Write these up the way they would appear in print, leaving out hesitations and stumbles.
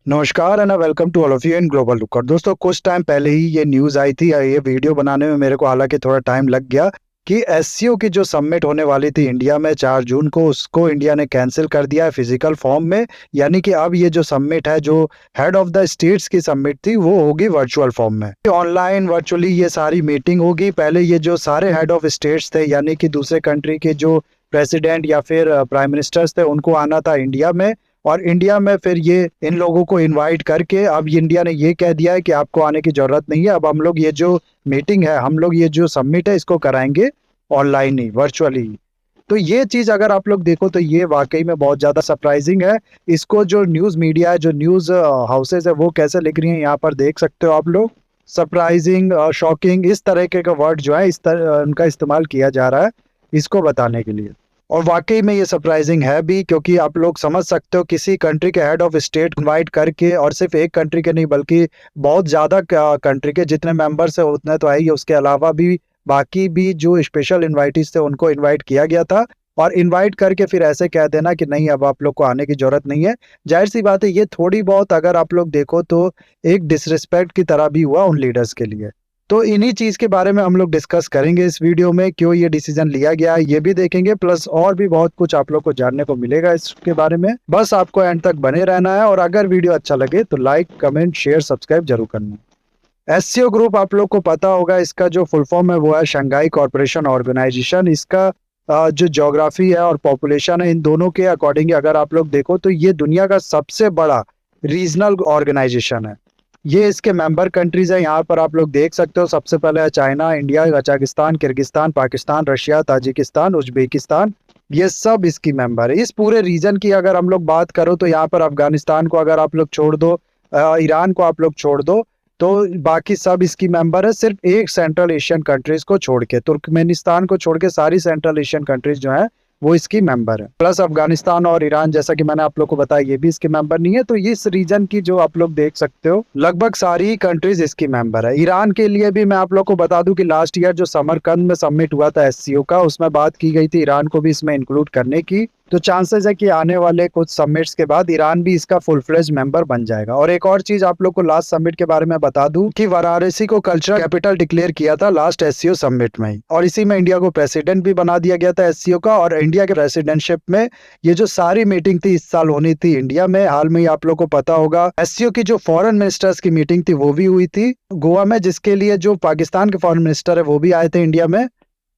नमस्कार and welcome to all of you in global look. और दोस्तों, कुछ टाइम पहले ही ये न्यूज़ आई थी। ये वीडियो बनाने में मेरे को हालांकि थोड़ा टाइम लग गया कि एससीओ की जो समिट होने वाली थी इंडिया में 4 जून को, उसको इंडिया ने कैंसिल कर दिया है फिजिकल फॉर्म में। यानी कि अब ये जो समिट है, जो हेड ऑफ द स्टेट्स की समिट थी, वो होगी वर्चुअल फॉर्म में। ऑनलाइन वर्चुअली ये सारी मीटिंग होगी। पहले ये जो सारे हेड ऑफ स्टेट्स थे, यानी कि दूसरे कंट्री के जो प्रेसिडेंट या फिर प्राइम मिनिस्टर्स थे, उनको आना था इंडिया में। और इंडिया में फिर ये इन लोगों को इनवाइट करके अब इंडिया ने ये कह दिया है कि आपको आने की जरूरत नहीं है। अब हम लोग ये जो मीटिंग है, हम लोग ये जो समिट है, इसको कराएंगे ऑनलाइन ही, वर्चुअली ही। तो ये चीज अगर आप लोग देखो तो ये वाकई में बहुत ज्यादा सरप्राइजिंग है। इसको जो न्यूज मीडिया है, जो न्यूज हाउसेज है, वो कैसे लिख रही हैं, यहाँ पर देख सकते हो आप लोग। सरप्राइजिंग, शॉकिंग, इस तरह के वर्ड जो है, इस तरह उनका इस्तेमाल किया जा रहा है इसको बताने के लिए। और वाकई में ये सरप्राइजिंग है भी, क्योंकि आप लोग समझ सकते हो किसी कंट्री के हेड ऑफ स्टेट इनवाइट करके, और सिर्फ एक कंट्री के नहीं बल्कि बहुत ज़्यादा कंट्री के जितने मेंबर्स है उतने तो है ही, उसके अलावा भी बाकी भी जो स्पेशल इन्वाइटीज थे उनको इनवाइट किया गया था। और इनवाइट करके फिर ऐसे कह देना कि नहीं, अब आप लोग को आने की जरूरत नहीं है। जाहिर सी बात है, ये थोड़ी बहुत अगर आप लोग देखो तो एक डिसरिस्पेक्ट की तरह भी हुआ उन लीडर्स के लिए। तो इन्हीं चीज के बारे में हम लोग डिस्कस करेंगे इस वीडियो में, क्यों ये डिसीजन लिया गया है ये भी देखेंगे, प्लस और भी बहुत कुछ आप लोग को जानने को मिलेगा इसके बारे में। बस आपको एंड तक बने रहना है, और अगर वीडियो अच्छा लगे तो लाइक, कमेंट, शेयर, सब्सक्राइब जरूर करना। एससीओ ग्रुप आप लोग को पता होगा, इसका जो फुल फॉर्म है वो है शंघाई कॉर्पोरेशन ऑर्गेनाइजेशन। इसका जो ज्योग्राफी है और पॉपुलेशन है, इन दोनों के अकॉर्डिंग अगर आप लोग देखो तो ये दुनिया का सबसे बड़ा रीजनल ऑर्गेनाइजेशन है। ये इसके मेंबर कंट्रीज है, यहाँ पर आप लोग देख सकते हो। सबसे पहले है China, India, Kazakhstan, Kyrgyzstan, Pakistan, Russia, Tajikistan, Uzbekistan. ये सब इसकी मेंबर है। इस पूरे रीजन की अगर हम लोग बात करो तो यहाँ पर अफगानिस्तान को अगर आप लोग छोड़ दो, ईरान को आप लोग छोड़ दो, तो बाकी सब इसकी मेंबर है। सिर्फ एक सेंट्रल एशियन कंट्रीज को छोड़ के, तुर्कमेनिस्तान को छोड़ के सारी सेंट्रल एशियन कंट्रीज जो है वो इसकी मेंबर है। प्लस अफगानिस्तान और ईरान, जैसा कि मैंने आप लोग को बताया, ये भी इसके मेंबर नहीं है। तो इस रीजन की जो आप लोग देख सकते हो, लगभग सारी कंट्रीज इसकी मेंबर है। ईरान के लिए भी मैं आप लोग को बता दूं कि लास्ट ईयर जो समरकंद में समिट हुआ था एससीओ का, उसमें बात की गई थी ईरान को भी इसमें इंक्लूड करने की। तो चांसेस है कि आने वाले कुछ समिट्स के बाद ईरान भी इसका फुल फ्लेज मेंबर बन जाएगा। और एक और चीज आप लोग को लास्ट समिट के बारे में बता दूं कि वाराणसी को कल्चरल कैपिटल डिक्लेयर किया था लास्ट एससीओ समिट में ही, और इसी में इंडिया को प्रेसिडेंट भी बना दिया गया था एससीओ का। और इंडिया के प्रेसिडेंटशिप में ये जो सारी मीटिंग थी इस साल होनी थी इंडिया में। हाल में ही आप लोग को पता होगा एससीओ की जो फॉरेन मिनिस्टर्स की मीटिंग थी वो भी हुई थी गोवा में, जिसके लिए जो पाकिस्तान के फॉरेन मिनिस्टर है वो भी आए थे इंडिया में।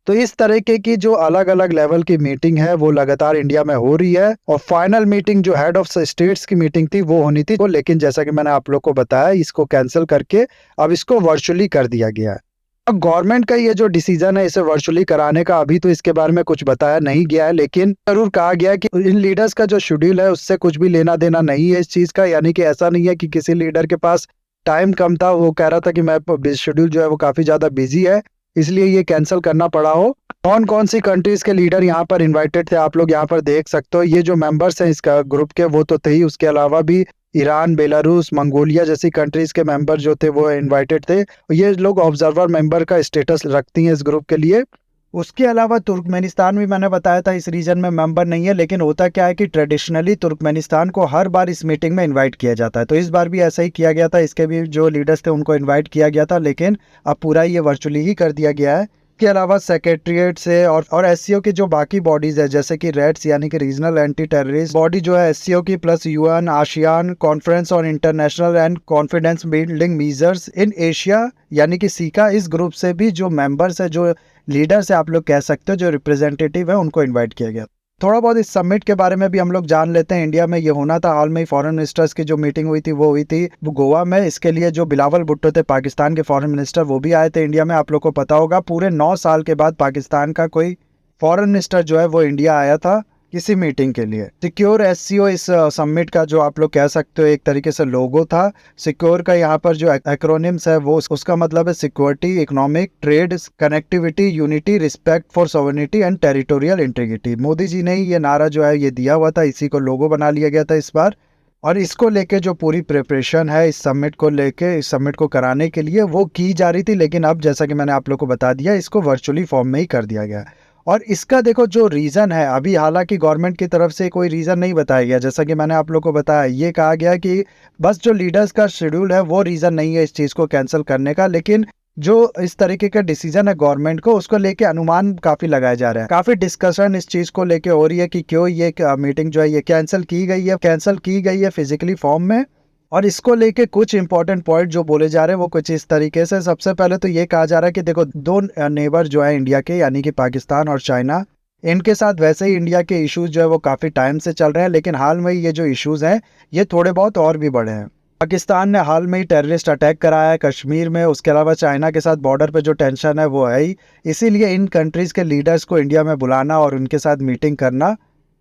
तो इस तरीके की जो अलग अलग लेवल की मीटिंग है वो लगातार इंडिया में हो रही है। और फाइनल मीटिंग जो हेड ऑफ स्टेट्स की मीटिंग थी वो होनी थी, लेकिन जैसा कि मैंने आप लोग को बताया, इसको कैंसिल करके अब इसको वर्चुअली कर दिया गया है। अब गवर्नमेंट का ये जो डिसीजन है इसे वर्चुअली कराने का, अभी तो इसके बारे में कुछ बताया नहीं गया है, लेकिन जरूर कहा गया है कि इन लीडर्स का जो शेड्यूल है उससे कुछ भी लेना देना नहीं है इस चीज का। यानी कि ऐसा नहीं है कि किसी लीडर के पास टाइम कम था, वो कह रहा था कि मैं शेड्यूल जो है वो काफी ज्यादा बिजी है, इसलिए ये कैंसिल करना पड़ा हो। कौन कौन सी कंट्रीज के लीडर यहाँ पर इनवाइटेड थे आप लोग यहाँ पर देख सकते हो। ये जो मेंबर्स हैं इसका ग्रुप के वो तो थे ही, उसके अलावा भी ईरान, बेलारूस, मंगोलिया जैसी कंट्रीज के मेंबर जो थे वो इनवाइटेड थे। ये लोग ऑब्जर्वर मेंबर का स्टेटस रखती हैं इस ग्रुप के लिए। उसके अलावा तुर्कमेनिस्तान भी मैंने बताया था इस रीजन में मेंबर नहीं है, लेकिन होता क्या है कि ट्रेडिशनली तुर्कमेनिस्तान को हर बार इस मीटिंग में इनवाइट किया जाता है। तो इस बार भी ऐसा ही किया गया था, इसके भी जो लीडर्स थे उनको इनवाइट किया गया था, लेकिन अब पूरा ये वर्चुअली ही कर दिया गया है। के अलावा सेक्रेटरीट से और एससीओ की जो बाकी बॉडीज है, जैसे कि रेड्स यानी कि रीजनल एंटी टेररिस्ट बॉडी जो है एससीओ की, plus UN, ASEAN conference on international and confidence building measures in Asia यानी कि सीका, इस ग्रुप से भी जो मेंबर्स है, जो लीडर्स है आप लोग कह सकते हो, जो रिप्रेजेंटेटिव है, उनको इन्वाइट किया गया। थोड़ा बहुत इस समिट के बारे में भी हम लोग जान लेते हैं। इंडिया में ये होना था, हाल में ही फॉरेन मिनिस्टर्स की जो मीटिंग हुई थी वो हुई थी गोवा में। इसके लिए जो बिलावल भुट्टो थे पाकिस्तान के फॉरेन मिनिस्टर, वो भी आए थे इंडिया में। आप लोग को पता होगा पूरे 9 साल के बाद पाकिस्तान का कोई फॉरेन मिनिस्टर जो है वो इंडिया आया था किसी मीटिंग के लिए। सिक्योर एससीओ इस समिट का जो आप लोग कह सकते हो एक तरीके से लोगो था। सिक्योर का यहाँ पर जो एक्रोनिम्स है वो उसका मतलब है security, economic, trade, connectivity, unity, respect for sovereignty and territorial integrity. Modi ji ने ही ये नारा जो है ये दिया हुआ था, इसी को लोगो बना लिया गया था इस बार। और इसको लेके जो पूरी प्रिपरेशन है इस समिट को लेके, इस समिट को कराने के लिए वो की जा रही थी, लेकिन अब जैसा कि मैंने आप लोग को बता दिया, इसको वर्चुअली फॉर्म में ही कर दिया गया। और इसका देखो जो रीज़न है, अभी हालांकि गवर्नमेंट की तरफ से कोई रीज़न नहीं बताया गया, जैसा कि मैंने आप लोग को बताया, ये कहा गया कि बस जो लीडर्स का शेड्यूल है वो रीज़न नहीं है इस चीज़ को कैंसिल करने का, लेकिन जो इस तरीके का डिसीजन है गवर्नमेंट को, उसको लेके अनुमान काफ़ी लगाए जा रहे हैं। काफ़ी डिस्कशन इस चीज़ को लेके हो रही है कि क्यों ये मीटिंग जो है ये कैंसिल की गई है फिजिकली फॉर्म में। और इसको लेके कुछ इंपॉर्टेंट पॉइंट जो बोले जा रहे हैं वो कुछ इस तरीके से। सबसे पहले तो ये कहा जा रहा है कि देखो, दो नेबर जो है इंडिया के, यानी कि पाकिस्तान और चाइना, इनके साथ वैसे ही इंडिया के इश्यूज जो है वो काफ़ी टाइम से चल रहे हैं, लेकिन हाल में ये जो इश्यूज हैं ये थोड़े बहुत और भी बढ़े हैं। पाकिस्तान ने हाल में ही टेररिस्ट अटैक कराया है कश्मीर में, उसके अलावा चाइना के साथ बॉर्डर पे जो टेंशन है वो है ही। इसीलिए इन कंट्रीज़ के लीडर्स को इंडिया में बुलाना और उनके साथ मीटिंग करना,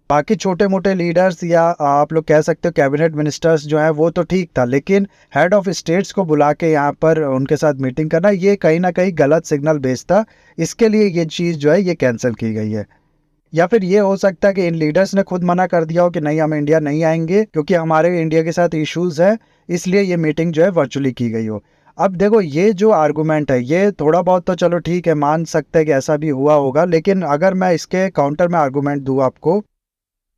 बाकी छोटे मोटे लीडर्स या आप लोग कह सकते हो कैबिनेट मिनिस्टर्स जो हैं वो तो ठीक था, लेकिन हेड ऑफ स्टेट्स को बुला के यहाँ पर उनके साथ मीटिंग करना ये कहीं ना कहीं गलत सिग्नल भेजता। इसके लिए ये चीज़ जो है ये कैंसिल की गई है। या फिर ये हो सकता है कि इन लीडर्स ने खुद मना कर दिया हो कि नहीं, हम इंडिया नहीं आएंगे क्योंकि हमारे इंडिया के साथ इश्यूज है, इसलिए ये मीटिंग जो है वर्चुअली की गई हो। अब देखो, ये जो आर्गूमेंट है ये थोड़ा बहुत तो चलो ठीक है, मान सकते हैं कि ऐसा भी हुआ होगा, लेकिन अगर मैं इसके काउंटर में आर्गूमेंट दूँ आपको,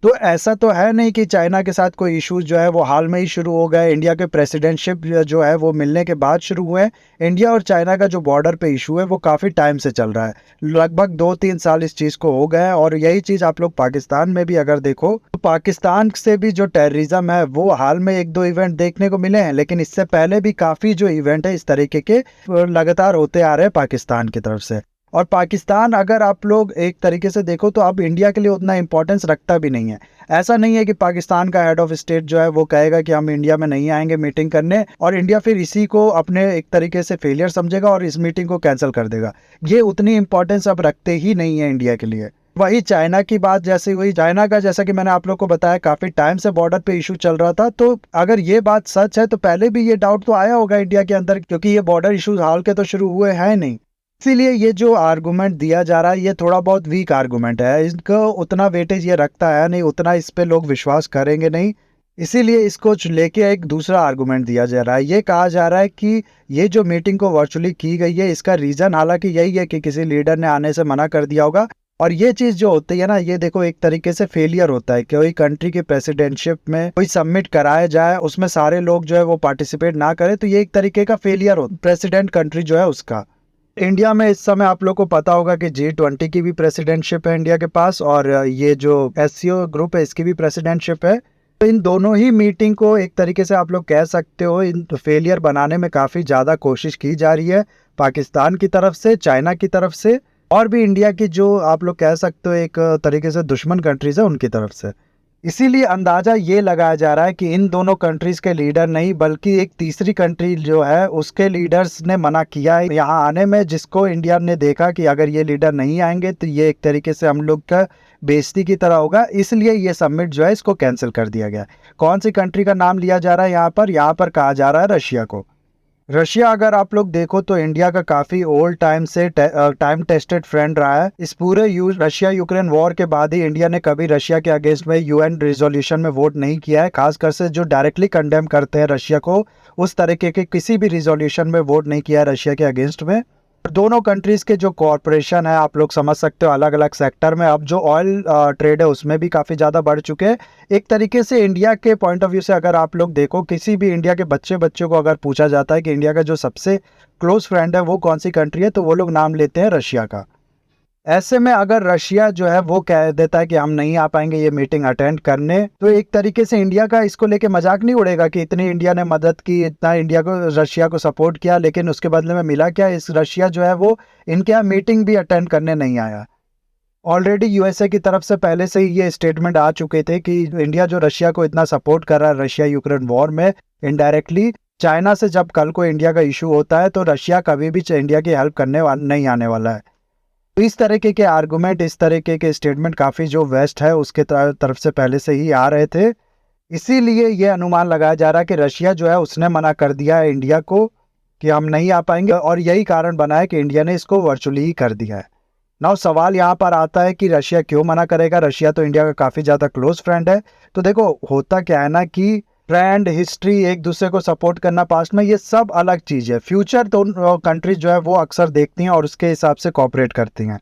तो ऐसा तो है नहीं कि चाइना के साथ कोई इश्यूज जो है वो हाल में ही शुरू हो गए। इंडिया के प्रेसिडेंटशिप जो है वो मिलने के बाद शुरू हुए हैं। इंडिया और चाइना का जो बॉर्डर पे इशू है वो काफ़ी टाइम से चल रहा है, लगभग 2-3 साल इस चीज़ को हो गए हैं। और यही चीज़ आप लोग पाकिस्तान में भी अगर देखो, तो पाकिस्तान से भी जो टेररिज्म है वो हाल में 1-2 इवेंट देखने को मिले हैं, लेकिन इससे पहले भी काफ़ी जो इवेंट है इस तरीके के लगातार होते आ रहे हैं पाकिस्तान की तरफ से। और पाकिस्तान अगर आप लोग एक तरीके से देखो तो अब इंडिया के लिए उतना इम्पोर्टेंस रखता भी नहीं है। ऐसा नहीं है कि पाकिस्तान का हेड ऑफ स्टेट जो है वो कहेगा कि हम इंडिया में नहीं आएंगे मीटिंग करने, और इंडिया फिर इसी को अपने एक तरीके से फेलियर समझेगा और इस मीटिंग को कैंसिल कर देगा। ये उतनी इम्पोर्टेंस अब रखते ही नहीं है इंडिया के लिए। वही चाइना की बात जैसे हुई, चाइना का जैसा कि मैंने आप लोग को बताया काफ़ी टाइम से बॉर्डर पे इशू चल रहा था, तो अगर ये बात सच है तो पहले भी ये डाउट तो आया होगा इंडिया के अंदर, क्योंकि ये बॉर्डर इशूज हाल के तो शुरू हुए हैं नहीं। इसीलिए ये जो आर्गुमेंट दिया जा रहा है ये थोड़ा बहुत वीक आर्गुमेंट है, इसको उतना वेटेज ये रखता है नहीं, उतना इस पे लोग विश्वास करेंगे नहीं। इसीलिए इसको लेके एक दूसरा आर्गुमेंट दिया जा रहा है। ये कहा जा रहा है कि ये जो मीटिंग को वर्चुअली की गई है इसका रीज़न हालांकि यही है कि किसी लीडर ने आने से मना कर दिया होगा। और ये चीज़ जो होती है ना, ये देखो एक तरीके से फेलियर होता है। कोई कंट्री की प्रेसिडेंटशिप में कोई सबमिट कराया जाए, उसमें सारे लोग जो है वो पार्टिसिपेट ना करें, तो ये एक तरीके का फेलियर हो प्रेसिडेंट कंट्री जो है उसका। इंडिया में इस समय आप लोग को पता होगा कि G20 की भी प्रेसिडेंटशिप है इंडिया के पास, और ये जो SCO ग्रुप है इसकी भी प्रेसिडेंटशिप है। तो इन दोनों ही मीटिंग को एक तरीके से आप लोग कह सकते हो इन फेलियर बनाने में काफ़ी ज़्यादा कोशिश की जा रही है पाकिस्तान की तरफ से, चाइना की तरफ से, और भी इंडिया की जो आप लोग कह सकते हो एक तरीके से दुश्मन कंट्रीज़ है उनकी तरफ से। इसीलिए अंदाज़ा ये लगाया जा रहा है कि इन दोनों कंट्रीज़ के लीडर नहीं बल्कि एक तीसरी कंट्री जो है उसके लीडर्स ने मना किया है यहाँ आने में, जिसको इंडिया ने देखा कि अगर ये लीडर नहीं आएंगे तो ये एक तरीके से हम लोग का बेइज्जती की तरह होगा, इसलिए ये समिट जो है इसको कैंसिल कर दिया गया। कौन सी कंट्री का नाम लिया जा रहा है यहाँ पर कहा जा रहा है रशिया को। रशिया अगर आप लोग देखो तो इंडिया का काफ़ी ओल्ड टाइम से टाइम टेस्टेड फ्रेंड रहा है। इस पूरे रशिया यूक्रेन वॉर के बाद ही इंडिया ने कभी रशिया के अगेंस्ट में UN रिजोल्यूशन में वोट नहीं किया है, खासकर से जो डायरेक्टली कंडेम करते हैं रशिया को, उस तरीके के किसी भी रिजोल्यूशन में वोट नहीं किया है रशिया के अगेंस्ट में। दोनों कंट्रीज़ के जो कॉरपोरेशन है आप लोग समझ सकते हो अलग अलग सेक्टर में, अब जो ऑयल ट्रेड है उसमें भी काफ़ी ज़्यादा बढ़ चुके हैं। एक तरीके से इंडिया के पॉइंट ऑफ व्यू से अगर आप लोग देखो, किसी भी इंडिया के बच्चे को अगर पूछा जाता है कि इंडिया का जो सबसे क्लोज फ्रेंड है वो कौन सी कंट्री है, तो वो लोग नाम लेते हैं रशिया का। ऐसे में अगर रशिया जो है वो कह देता है कि हम नहीं आ पाएंगे ये मीटिंग अटेंड करने, तो एक तरीके से इंडिया का इसको लेके मजाक नहीं उड़ेगा कि इतनी इंडिया ने मदद की, इतना इंडिया को रशिया को सपोर्ट किया, लेकिन उसके बदले में मिला क्या? इस रशिया जो है वो इनके यहाँ मीटिंग भी अटेंड करने नहीं आया। ऑलरेडी USA की तरफ से पहले से ही ये स्टेटमेंट आ चुके थे कि इंडिया जो रशिया को इतना सपोर्ट कर रहा है रशिया यूक्रेन वॉर में, इनडायरेक्टली चाइना से जब कल को इंडिया का इशू होता है तो रशिया कभी भी इंडिया की हेल्प करने नहीं आने वाला है। तो इस तरीके के आर्गुमेंट, इस तरीके के स्टेटमेंट काफ़ी जो वेस्ट है उसके तरफ से पहले से ही आ रहे थे। इसीलिए ये अनुमान लगाया जा रहा है कि रशिया जो है उसने मना कर दिया है इंडिया को कि हम नहीं आ पाएंगे, और यही कारण बना है कि इंडिया ने इसको वर्चुअली ही कर दिया है। नाउ सवाल यहाँ पर आता है कि रशिया क्यों मना करेगा? रशिया तो इंडिया का काफ़ी ज़्यादा क्लोज फ्रेंड है। तो देखो होता क्या है ना कि ट्रेंड, हिस्ट्री, एक दूसरे को सपोर्ट करना पास्ट में, ये सब अलग चीज़ है। फ्यूचर तो कंट्रीज जो है वो अक्सर देखती हैं और उसके हिसाब से कॉपरेट करती हैं।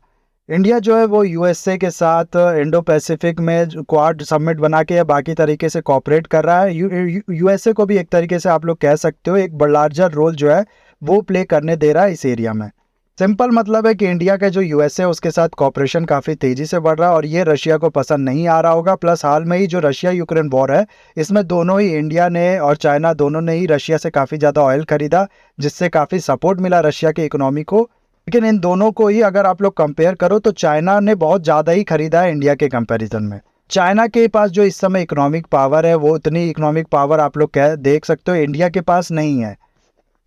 इंडिया जो है वो यूएसए के साथ इंडो पैसिफिक में क्वाड समिट बना के या बाकी तरीके से कोऑपरेट कर रहा है। यूएसए को भी एक तरीके से आप लोग कह सकते हो एक लार्जर रोल जो है वो प्ले करने दे रहा है इस एरिया में। सिंपल मतलब है कि इंडिया का जो यूएसए उसके साथ कॉपरेशन काफ़ी तेज़ी से बढ़ रहा है और ये रशिया को पसंद नहीं आ रहा होगा। प्लस हाल में ही जो रशिया यूक्रेन वॉर है इसमें दोनों ही इंडिया ने और चाइना दोनों ने ही रशिया से काफ़ी ज़्यादा ऑयल खरीदा, जिससे काफ़ी सपोर्ट मिला रशिया की इकोनॉमी को। लेकिन इन दोनों को ही अगर आप लोग कंपेयर करो तो चाइना ने बहुत ज़्यादा ही खरीदा है इंडिया के कंपैरिजन में। चाइना के पास जो इस समय इकोनॉमिक पावर है वो उतनी इकोनॉमिक पावर आप लोग देख सकते हो इंडिया के पास नहीं है।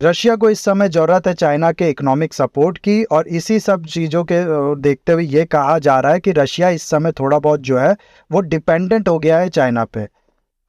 रशिया को इस समय ज़रूरत है चाइना के इकोनॉमिक सपोर्ट की, और इसी सब चीज़ों के देखते हुए ये कहा जा रहा है कि रशिया इस समय थोड़ा बहुत जो है वो डिपेंडेंट हो गया है चाइना पे।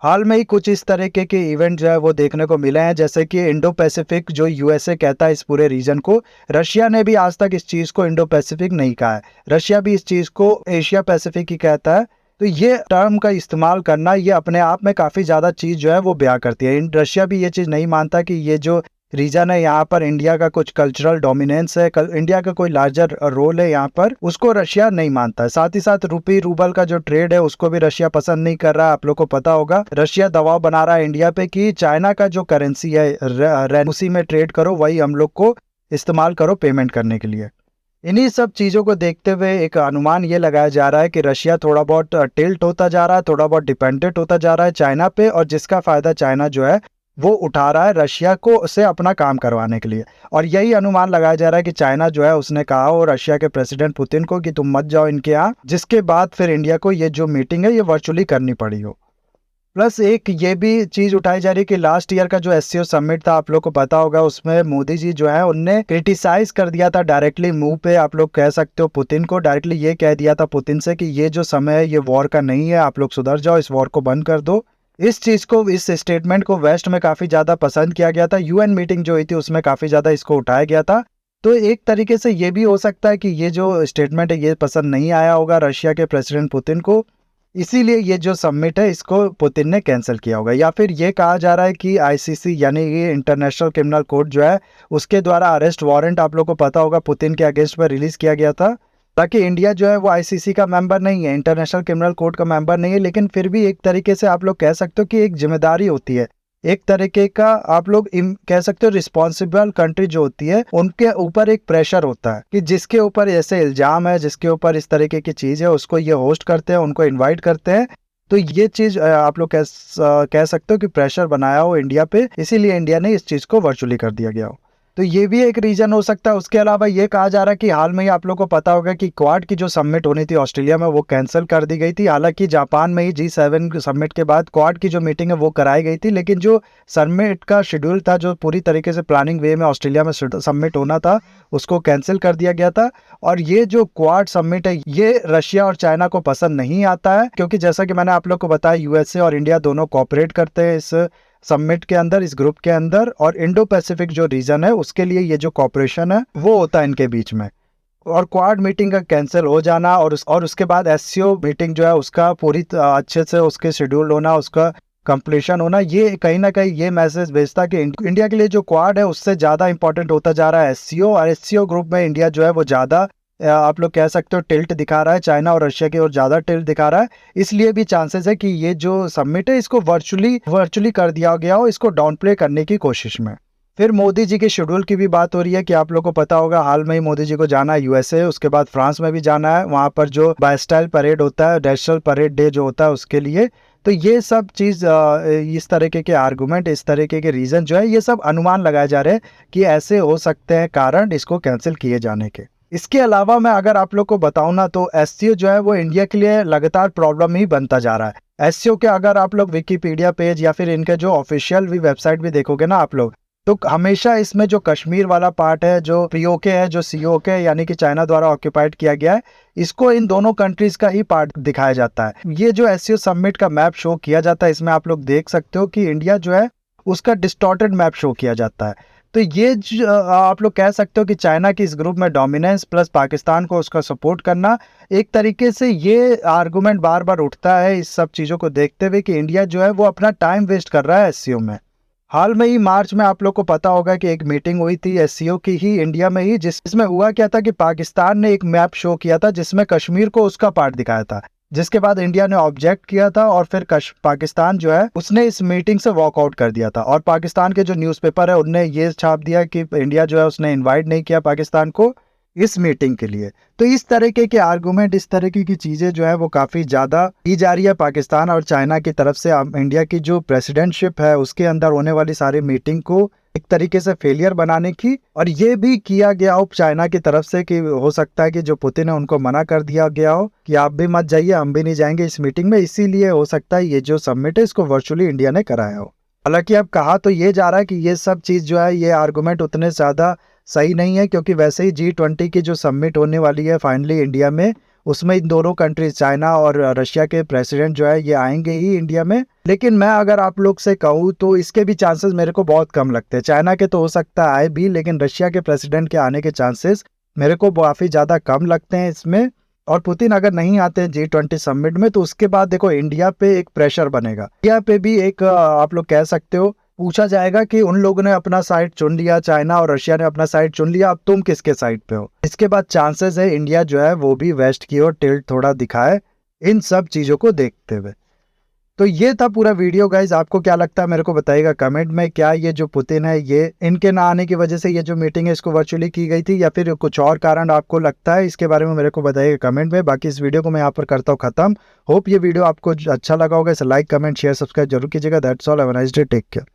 हाल में ही कुछ इस तरीके के इवेंट जो है वो देखने को मिले हैं, जैसे कि इंडो पैसिफिक जो यूएसए कहता है इस पूरे रीजन को, रशिया ने भी आज तक इस चीज़ को इंडो पैसिफिक नहीं कहा है। रशिया भी इस चीज़ को एशिया पैसिफिक ही कहता है। तो ये टर्म का इस्तेमाल करना ये अपने आप में काफ़ी ज़्यादा चीज़ जो है वो बयां करती है। रशिया भी ये चीज़ नहीं मानता कि ये जो रीजन है यहाँ पर इंडिया का कुछ कल्चरल डोमिनेंस है, इंडिया का कोई लार्जर रोल है यहाँ पर, उसको रशिया नहीं मानता है। साथ ही साथ रूपी रूबल का जो ट्रेड है उसको भी रशिया पसंद नहीं कर रहा है। आप लोग को पता होगा रशिया दबाव बना रहा है इंडिया पे कि चाइना का जो करेंसी है उसी में ट्रेड करो, वही हम लोग को इस्तेमाल करो पेमेंट करने के लिए। इन्हीं सब चीज़ों को देखते हुए एक अनुमान ये लगाया जा रहा है कि रशिया थोड़ा बहुत टिल्ट होता जा रहा है, थोड़ा बहुत डिपेंडेंट होता जा रहा है चाइना पे, और जिसका फ़ायदा चाइना जो है वो उठा रहा है रशिया को से अपना काम करवाने के लिए। और यही अनुमान लगाया जा रहा है कि चाइना जो है उसने कहा हो रशिया के प्रेसिडेंट पुतिन को कि तुम मत जाओ इनके यहाँ, जिसके बाद फिर इंडिया को ये जो मीटिंग है ये वर्चुअली करनी पड़ी हो। प्लस एक ये भी चीज उठाई जा रही है कि लास्ट ईयर का जो एससीओ समिट था आप लोग को पता होगा, उसमें मोदी जी जो है उनने क्रिटिसाइज कर दिया था डायरेक्टली मुंह पे, आप लोग कह सकते हो पुतिन को डायरेक्टली ये कह दिया था पुतिन से कि ये जो समय है ये वॉर का नहीं है, आप लोग सुधर जाओ, इस वॉर को बंद कर दो। इस चीज को, इस स्टेटमेंट को वेस्ट में काफी ज्यादा पसंद किया गया था। यूएन मीटिंग जो हुई थी उसमें काफी ज्यादा इसको उठाया गया था। तो एक तरीके से ये भी हो सकता है कि ये जो स्टेटमेंट है ये पसंद नहीं आया होगा रशिया के प्रेसिडेंट पुतिन को, इसीलिए ये जो समिट है इसको पुतिन ने कैंसिल किया होगा। या फिर ये कहा जा रहा है कि आईसीसी यानी ये इंटरनेशनल क्रिमिनल कोर्ट जो है उसके द्वारा अरेस्ट वारंट आप लोग को पता होगा पुतिन के अगेंस्ट में रिलीज किया गया था, ताकि इंडिया जो है वो आईसीसी का मेंबर नहीं है, इंटरनेशनल क्रिमिनल कोर्ट का मेंबर नहीं है, लेकिन फिर भी एक तरीके से आप लोग कह सकते हो कि एक जिम्मेदारी होती है, एक तरीके का आप लोग कह सकते हो रिस्पॉन्सिबल कंट्री जो होती है उनके ऊपर एक प्रेशर होता है कि जिसके ऊपर ऐसे इल्जाम है, जिसके ऊपर इस तरीके की चीज है उसको ये होस्ट करते हैं, उनको इन्वाइट करते हैं। तो ये चीज आप लोग कह सकते हो कि प्रेशर बनाया हो इंडिया पे, इसीलिए इंडिया ने इस चीज को वर्चुअली कर दिया गया हो। तो ये भी एक रीजन हो सकता है। उसके अलावा ये कहा जा रहा है कि हाल में ही आप लोग को पता होगा कि क्वाड की जो समिट होनी थी ऑस्ट्रेलिया में वो कैंसिल कर दी गई थी। हालांकि जापान में ही G7 समिट के बाद क्वाड की जो मीटिंग है वो कराई गई थी, लेकिन जो समिट का शेड्यूल था, जो पूरी तरीके से प्लानिंग वे में ऑस्ट्रेलिया में समिट होना था, उसको कैंसिल कर दिया गया था। और ये जो क्वाड समिट है ये रशिया और चाइना को पसंद नहीं आता है, क्योंकि जैसा कि मैंने आप लोग को बताया यूएसए और इंडिया दोनों कोऑपरेट करते हैं इस समिट के अंदर, इस ग्रुप के अंदर, और इंडो पैसिफिक जो रीजन है उसके लिए ये जो कॉपरेशन है वो होता है इनके बीच में। और क्वाड मीटिंग का कैंसिल हो जाना और उसके बाद एससीओ मीटिंग जो है उसका पूरी अच्छे से उसके शेड्यूल होना, उसका कंप्लीशन होना, ये कहीं ना कहीं ये मैसेज भेजता कि इंडिया के लिए जो क्वाड है उससे ज़्यादा इंपॉर्टेंट होता जा रहा है एससीओ, और एससीओ ग्रुप में इंडिया जो है वो ज़्यादा आप लोग कह सकते हो टिल्ट दिखा रहा है, चाइना और रशिया की ओर ज़्यादा टिल्ट दिखा रहा है। इसलिए भी चांसेस है कि ये जो समिट है इसको वर्चुअली कर दिया गया हो, इसको डाउन प्ले करने की कोशिश में। फिर मोदी जी के शेड्यूल की भी बात हो रही है कि आप लोग को पता होगा हाल में ही मोदी जी को जाना है यूएसए, उसके बाद फ्रांस में भी जाना है, वहाँ पर जो बास्टाइल परेड होता है, नेशनल परेड डे जो होता है उसके लिए। तो ये सब चीज़, इस तरीके के आर्गूमेंट, इस तरीके के रीज़न जो है ये सब अनुमान लगाए जा रहे हैं कि ऐसे हो सकते हैं कारण इसको कैंसिल किए जाने के। इसके अलावा मैं अगर आप लोग को बताऊं ना तो एससीओ जो है वो इंडिया के लिए लगातार प्रॉब्लम ही बनता जा रहा है। एससीओ के अगर आप लोग विकिपीडिया पेज या फिर इनके जो ऑफिशियल भी वेबसाइट भी देखोगे ना आप लोग, तो हमेशा इसमें जो कश्मीर वाला पार्ट है, जो पीओके है, जो सीओके है यानी कि चाइना द्वारा ऑक्यूपाइड किया गया है, इसको इन दोनों कंट्रीज का ही पार्ट दिखाया जाता है। ये जो एससीओ समिट का मैप शो किया जाता है इसमें आप लोग देख सकते हो कि इंडिया जो है उसका डिस्टॉर्टेड मैप शो किया जाता है। तो ये आप लोग कह सकते हो कि चाइना की इस ग्रुप में डोमिनेंस प्लस पाकिस्तान को उसका सपोर्ट करना, एक तरीके से ये आर्गुमेंट बार बार उठता है इस सब चीज़ों को देखते हुए कि इंडिया जो है वो अपना टाइम वेस्ट कर रहा है एससीओ में। हाल में ही मार्च में आप लोग को पता होगा कि एक मीटिंग हुई थी एससीओ की ही इंडिया में ही, जिसमें हुआ क्या था कि पाकिस्तान ने एक मैप शो किया था जिसमें कश्मीर को उसका पार्ट दिखाया था, जिसके बाद इंडिया ने ऑब्जेक्ट किया था और फिर पाकिस्तान जो है उसने इस मीटिंग से वॉकआउट कर दिया था। और पाकिस्तान के जो न्यूज़पेपर है उनने ये छाप दिया कि इंडिया जो है उसने इन्वाइट नहीं किया पाकिस्तान को इस मीटिंग के लिए। तो इस तरीके के आर्गुमेंट, इस तरीके की चीज़ें जो है वो काफ़ी ज़्यादा की जा रही है पाकिस्तान और चाइना की तरफ से। इंडिया की जो प्रेसिडेंटशिप है उसके अंदर होने वाली सारी मीटिंग को एक तरीके से फेलियर बनाने की, और ये भी किया गया हो चाइना की तरफ से कि हो सकता है कि जो पुतिन है उनको मना कर दिया गया हो कि आप भी मत जाइए, हम भी नहीं जाएंगे इस मीटिंग में, इसीलिए हो सकता है ये जो समिट है इसको वर्चुअली इंडिया ने कराया हो। हालांकि अब कहा तो ये जा रहा है कि ये सब चीज़ जो है, ये आर्गूमेंट उतने ज़्यादा सही नहीं है, क्योंकि वैसे ही G20 की जो समिट होने वाली है फाइनली इंडिया में, उसमें इन दोनों कंट्रीज चाइना और रशिया के प्रेसिडेंट जो है ये आएंगे ही इंडिया में। लेकिन मैं अगर आप लोग से कहूँ तो इसके भी चांसेस मेरे को बहुत कम लगते हैं। चाइना के तो हो सकता है आए भी, लेकिन रशिया के प्रेसिडेंट के आने के चांसेस मेरे को काफ़ी ज़्यादा कम लगते हैं इसमें। और पुतिन अगर नहीं आते हैं G20 समिट में तो उसके बाद देखो इंडिया पे एक प्रेशर बनेगा, इंडिया पे भी एक आप लोग कह सकते हो पूछा जाएगा कि उन लोगों ने अपना साइड चुन लिया, चाइना और रशिया ने अपना साइड चुन लिया, अब तुम किसके साइड पे हो। इसके बाद चांसेस है इंडिया जो है वो भी वेस्ट की ओर टिल्ट थोड़ा दिखाए इन सब चीज़ों को देखते हुए। तो ये था पूरा वीडियो गाइज, आपको क्या लगता है मेरे को बताइएगा कमेंट में। क्या ये जो पुतिन है ये इनके ना आने की वजह से ये जो मीटिंग है इसको वर्चुअली की गई थी, या फिर कुछ और कारण आपको लगता है, इसके बारे में मेरे को बताइएगा कमेंट में। बाकी इस वीडियो को मैं यहाँ पर करता हूँ खत्म। होप ये वीडियो आपको अच्छा लगा होगा। इसे लाइक, कमेंट, शेयर, सब्सक्राइब जरूर कीजिएगा। That's all, have a nice day, take care.